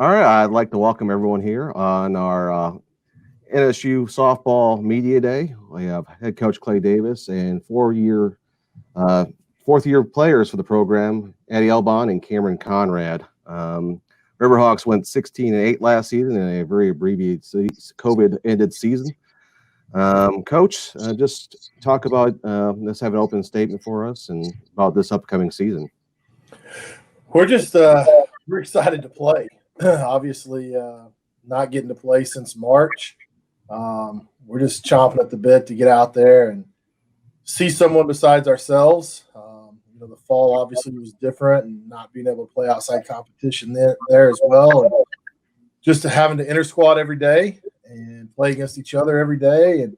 All right, I'd like to welcome everyone here on our NSU softball media day. We have head coach Clay Davis and uh, fourth-year players for the program, Addie and Cameron Conrad. Riverhawks went 16-8 last season in a very abbreviated COVID-ended season. Coach, just talk about let's have an open statement for us and about this upcoming season. We're excited to play. Obviously, not getting to play since March. We're just chomping at the bit to get out there and see someone besides ourselves. The fall obviously was different, and not being able to play outside competition there as well, and just having to inter squad every day and play against each other every day. And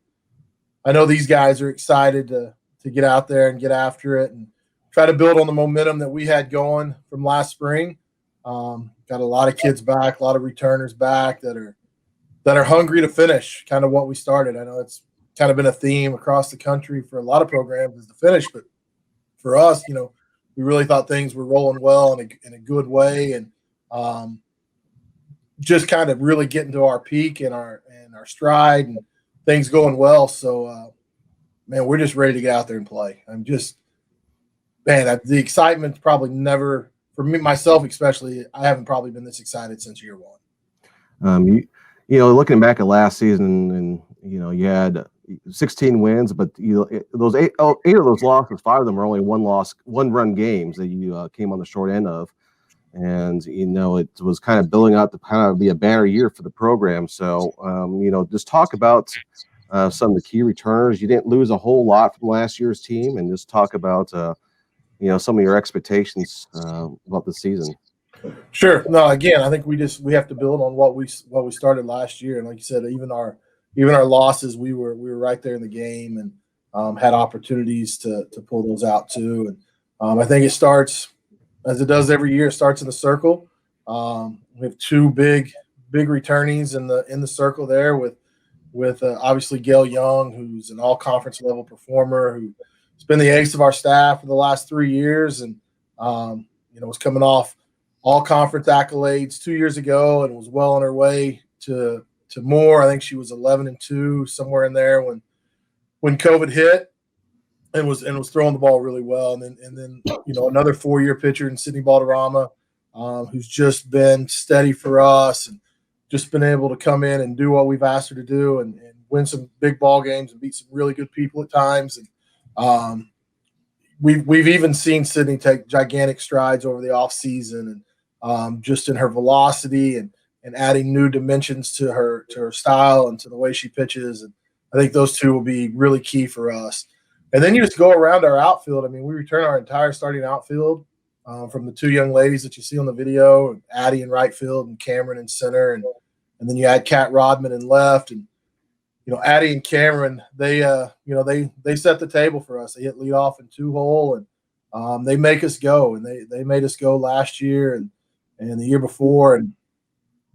I know these guys are excited to get out there and get after it and try to build on the momentum that we had going from last spring. Got a lot of kids back, a lot of returners back that are hungry to finish kind of what we started. I know it's kind of been a theme across the country for a lot of programs is the finish, but for us, we really thought things were rolling well in a good way, and just kind of really getting to our peak and our stride and things going well. So, man, we're just ready to get out there and play. The excitement's probably never, for me, myself especially, I haven't probably been this excited since year one. Looking back at last season, and you had 16 wins, but those eight of those losses, 5 of them were only one-run games that you came on the short end of, and it was kind of building out to kind of be a banner year for the program. So just talk about some of the key returners. You didn't lose a whole lot from last year's team, and just talk about some of your expectations about the season. Sure. No, again, I think we have to build on what we started last year, and like you said, even our losses, we were right there in the game and had opportunities to pull those out too. And I think it starts, as it does every year, it starts in the circle. We have 2 big returnees in the circle there with obviously Gail Young, who's an all-conference level performer, who's been the ace of our staff for the last 3 years, and was coming off all-conference accolades 2 years ago and was well on her way to more. I think she was 11-2 somewhere in there when COVID hit, and was throwing the ball really well. And then another 4-year pitcher in Sydney Balderrama, who's just been steady for us and just been able to come in and do what we've asked her to do and win some big ball games and beat some really good people at times. And we've even seen Sydney take gigantic strides over the off season and just in her velocity and adding new dimensions to her style and to the way she pitches. And I think those 2 will be really key for us. And then you just go around our outfield. I mean, we return our entire starting outfield from the 2 young ladies that you see on the video, Addie in right field and Cameron in center. And then you add Kat Rodman in left. And, Addie and Cameron, they set the table for us. They hit leadoff and 2-hole, and they make us go. And they made us go last year and the year before. And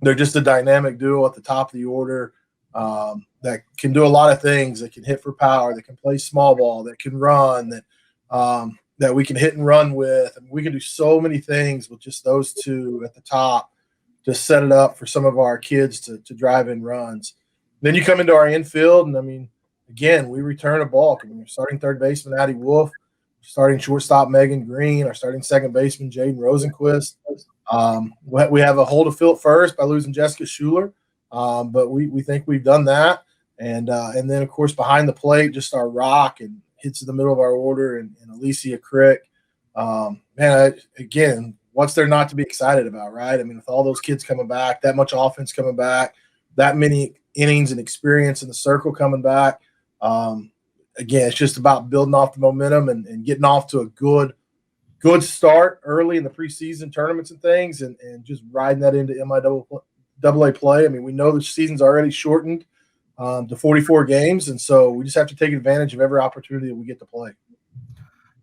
they're just a dynamic duo at the top of the order that can do a lot of things. That can hit for power, that can play small ball, that can run, that we can hit and run with. And we can do so many things with just those 2 at the top to set it up for some of our kids to drive in runs. Then you come into our infield, and, I mean, again, we return a bulk. I mean, we're starting third baseman Addie Wolf, starting shortstop Megan Green, our starting second baseman Jaden Rosenquist. We have a hole to fill at first by losing Jessica Schuler, but we think we've done that. And then, of course, behind the plate, just our rock and hits in the middle of our order and Alicia Crick. Again, what's there not to be excited about, right? I mean, with all those kids coming back, that much offense coming back, that many innings and experience in the circle coming back. Again, it's just about building off the momentum and getting off to a good start early in the preseason tournaments and things, and just riding that into MIAA play. I mean, we know the season's already shortened to 44 games, and so we just have to take advantage of every opportunity that we get to play.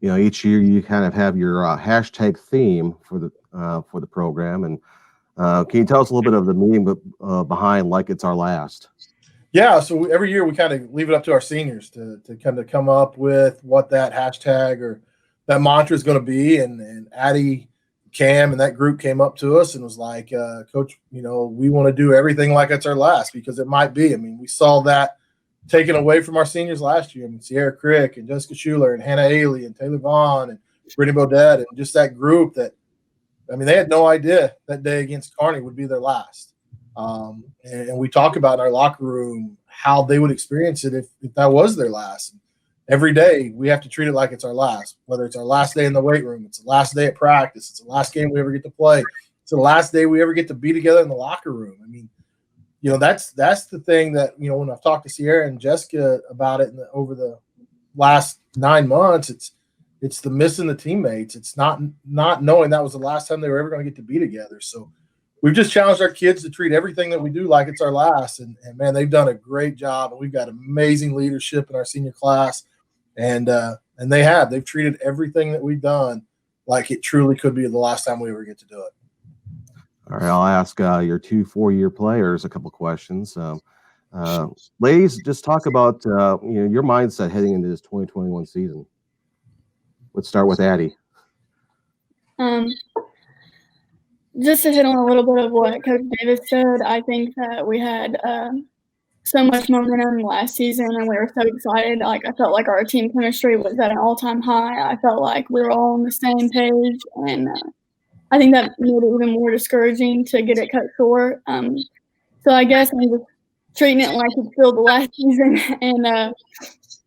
Each year you kind of have your hashtag theme for the program, and can you tell us a little bit of the meaning behind "Like It's Our Last"? Yeah, so every year we kind of leave it up to our seniors to kind of come up with what that hashtag or that mantra is going to be, and Addie Cam and that group came up to us and was like, Coach, we want to do everything like it's our last, because it might be. I mean, we saw that taken away from our seniors last year. I mean, Sierra Crick and Jessica Schuler and Hannah Ailey and Taylor Vaughn and Brittany Bodette, and just that group that, I mean, they had no idea that day against Kearney would be their last. And we talk about in our locker room how they would experience it if that was their last. Every day we have to treat it like it's our last, whether it's our last day in the weight room, it's the last day at practice, it's the last game we ever get to play, it's the last day we ever get to be together in the locker room. I mean, that's the thing that, when I've talked to Sierra and Jessica about it over the last 9 months, it's the missing the teammates. It's not knowing that was the last time they were ever going to get to be together. So we've just challenged our kids to treat everything that we do like it's our last. And man, they've done a great job. And we've got amazing leadership in our senior class. And they've treated everything that we've done like it truly could be the last time we ever get to do it. All right, I'll ask your 2 4-year players a couple questions. Ladies, just talk about your mindset heading into this 2021 season. Let's start with Addie. Just to hit on a little bit of what Coach Davis said, I think that we had so much momentum last season, and we were so excited. Like, I felt like our team chemistry was at an all-time high. I felt like we were all on the same page, and I think that made it even more discouraging to get it cut short. So I guess I'm just treating it like it's still the last season, and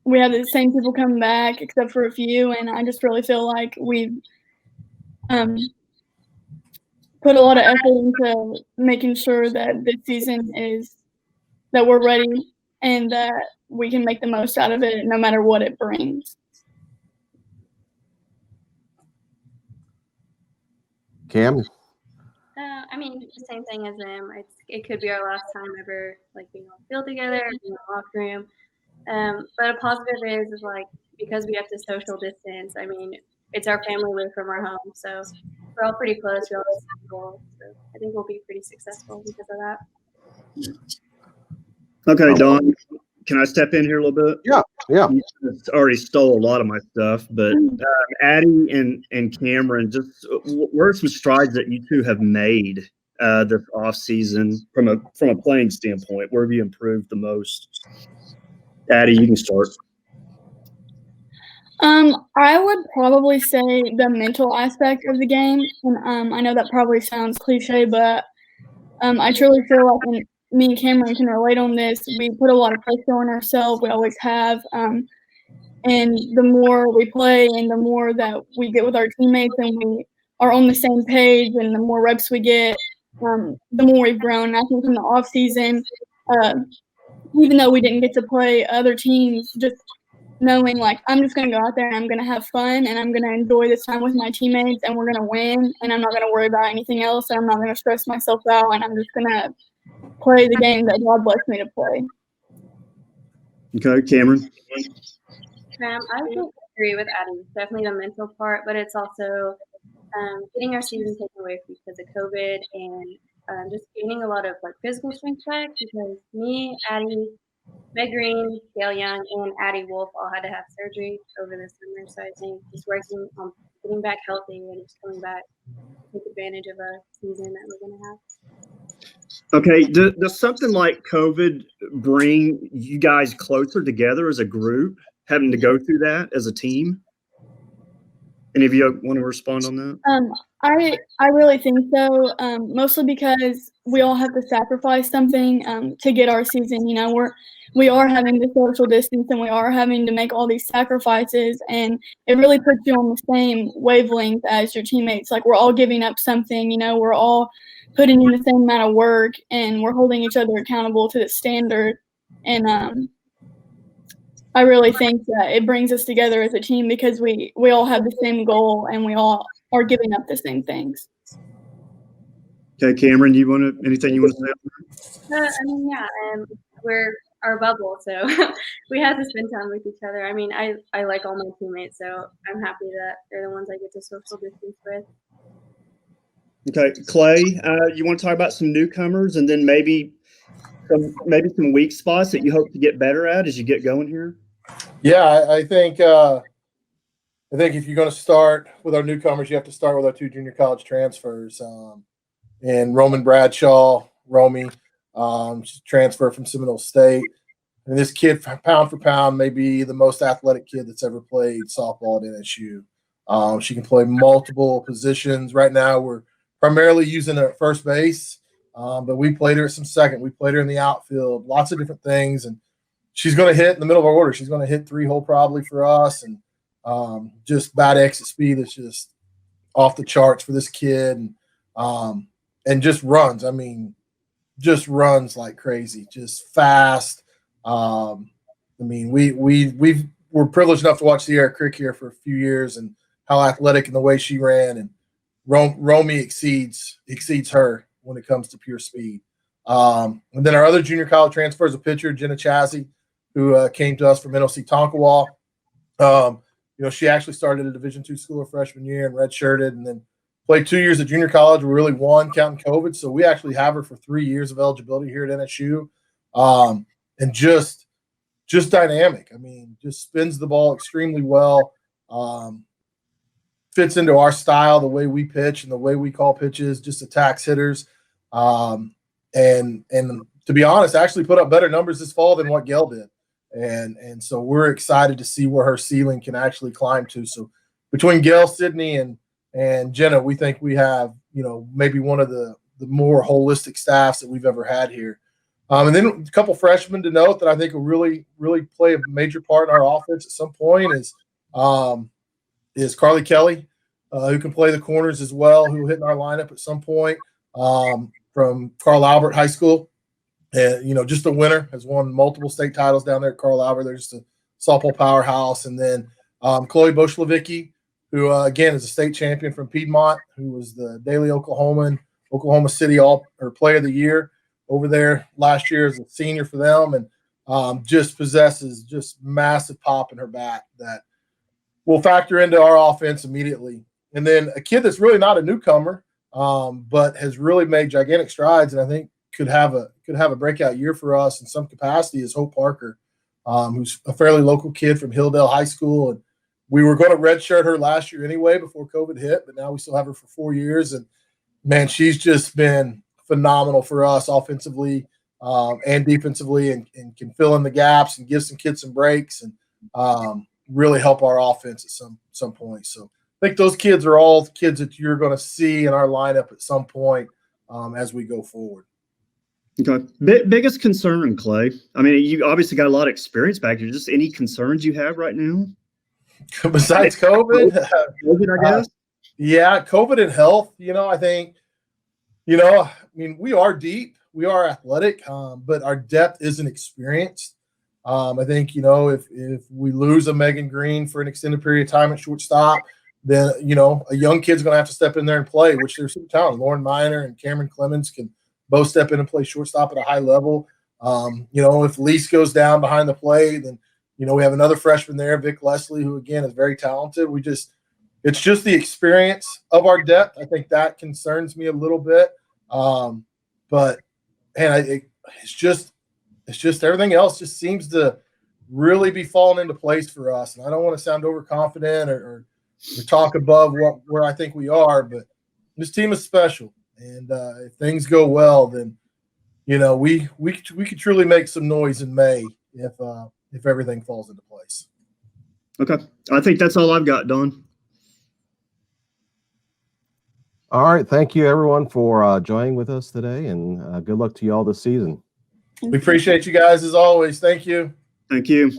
we have the same people coming back except for a few, and I just really feel like we've put a lot of effort into making sure that this season is that we're ready and that we can make the most out of it no matter what it brings. Cam? I mean, the same thing as them. It could be our last time ever, like, being on the field together, in the locker room. But a positive is like, because we have to social distance, I mean, it's our family away from our home. So we're all pretty close. We're all the same goal. So I think we'll be pretty successful because of that. Okay, Don, can I step in here a little bit? Yeah. You already stole a lot of my stuff, but Addie and Cameron, just what are some strides that you two have made this off season from a playing standpoint? Where have you improved the most? Addie, you can start. I would probably say the mental aspect of the game, and I know that probably sounds cliche, but I truly feel like, and me and Cameron can relate on this, we put a lot of pressure on ourselves. We always have, and the more we play and the more that we get with our teammates and we are on the same page and the more reps we get, the more we've grown. And I think in the off season, even though we didn't get to play other teams, just knowing like I'm just going to go out there and I'm going to have fun and I'm going to enjoy this time with my teammates and we're going to win and I'm not going to worry about anything else and I'm not going to stress myself out and I'm just going to play the game that God blessed me to play. Okay, Cameron? I would agree with Addie. Definitely the mental part, but it's also getting our season taken away because of COVID and just gaining a lot of like physical strength back because me, Addie, Meg Green, Gail Young, and Addie Wolf all had to have surgery over the summer. So I think just working on getting back healthy and just coming back, take advantage of a season that we're going to have. Okay, does something like COVID bring you guys closer together as a group, having to go through that as a team? Any of you want to respond on that? I really think so, mostly because we all have to sacrifice something to get our season. You know, we are having to social distance and we are having to make all these sacrifices, and it really puts you on the same wavelength as your teammates. Like, we're all giving up something, you know, we're all putting in the same amount of work and we're holding each other accountable to the standard. And I really think that it brings us together as a team because we all have the same goal and we all are giving up the same things. Okay, Cameron, anything you want to say? I mean, yeah, we're our bubble, so we have to spend time with each other. I mean, I like all my teammates, so I'm happy that they're the ones I get to social distance with. Okay, Clay, you want to talk about some newcomers and then maybe some weak spots that you hope to get better at as you get going here? Yeah, I think I think if you're going to start with our newcomers, you have to start with our 2 junior college transfers. And Roman Bradshaw, Romy, transfer from Seminole State. And this kid, pound for pound, may be the most athletic kid that's ever played softball at NSU. She can play multiple positions. Right now, we're primarily using her at first base, but we played her at some second. We played her in the outfield, lots of different things. And she's going to hit in the middle of our order. She's going to hit 3-hole probably for us. And just bad exit speed is just off the charts for this kid. And just runs. I mean, just runs like crazy, just fast. I mean, we're privileged enough to watch Sierra Crick here for a few years and how athletic and the way she ran. And Romy exceeds her when it comes to pure speed. And then our other junior college transfer is a pitcher, Jenna Chazzy, who came to us from NOC Tonkawa. She actually started at a Division II school her freshman year and redshirted, and then played 2 years at junior college. We really won counting COVID. So we actually have her for 3 years of eligibility here at NSU. And just dynamic. I mean, just spins the ball extremely well. Fits into our style, the way we pitch and the way we call pitches, just attacks hitters. And to be honest, actually put up better numbers this fall than what Gail did. And so we're excited to see where her ceiling can actually climb to. So between Gail, Sydney, and Jenna, we think we have, maybe one of the more holistic staffs that we've ever had here. And then a couple freshmen to note that I think will really, really play a major part in our offense at some point is Carly Kelly, who can play the corners as well, who will hit in our lineup at some point from Carl Albert High School. And, just a winner, has won multiple state titles down there at Carl Albert. They're just a softball powerhouse. And then Chloe Boschlevicki, who, again, is a state champion from Piedmont, who was the Daily Oklahoman, Oklahoma City Player of the Year over there last year as a senior for them, and just possesses just massive pop in her bat that will factor into our offense immediately. And then a kid that's really not a newcomer, but has really made gigantic strides, and I think could have a breakout year for us in some capacity, is Hope Parker, who's a fairly local kid from Hilldale High School. And we were going to redshirt her last year anyway before COVID hit, but now we still have her for 4 years. And, man, she's just been phenomenal for us offensively and defensively, and can fill in the gaps and give some kids some breaks and really help our offense at some point. So I think those kids are all kids that you're going to see in our lineup at some point as we go forward. Okay. Biggest concern, Clay? I mean, you obviously got a lot of experience back here. Just any concerns you have right now? Besides COVID? COVID, I guess? Yeah, COVID and health. I think, we are deep. We are athletic, but our depth isn't experienced. I think, if we lose a Megan Green for an extended period of time at shortstop, then, a young kid's going to have to step in there and play, which there's some talent. Lauren Miner and Cameron Clemens can both step in and play shortstop at a high level. If Lise goes down behind the plate, then, we have another freshman there, Vic Leslie, who, again, is very talented. It's just the experience of our depth. I think that concerns me a little bit. But, man, it's just everything else just seems to really be falling into place for us. And I don't want to sound overconfident or talk above where I think we are, but this team is special. And if things go well, then, we could truly make some noise in May if everything falls into place. Okay. I think that's all I've got, Don. All right. Thank you, everyone, for joining with us today, and good luck to you all this season. We appreciate you guys as always. Thank you. Thank you.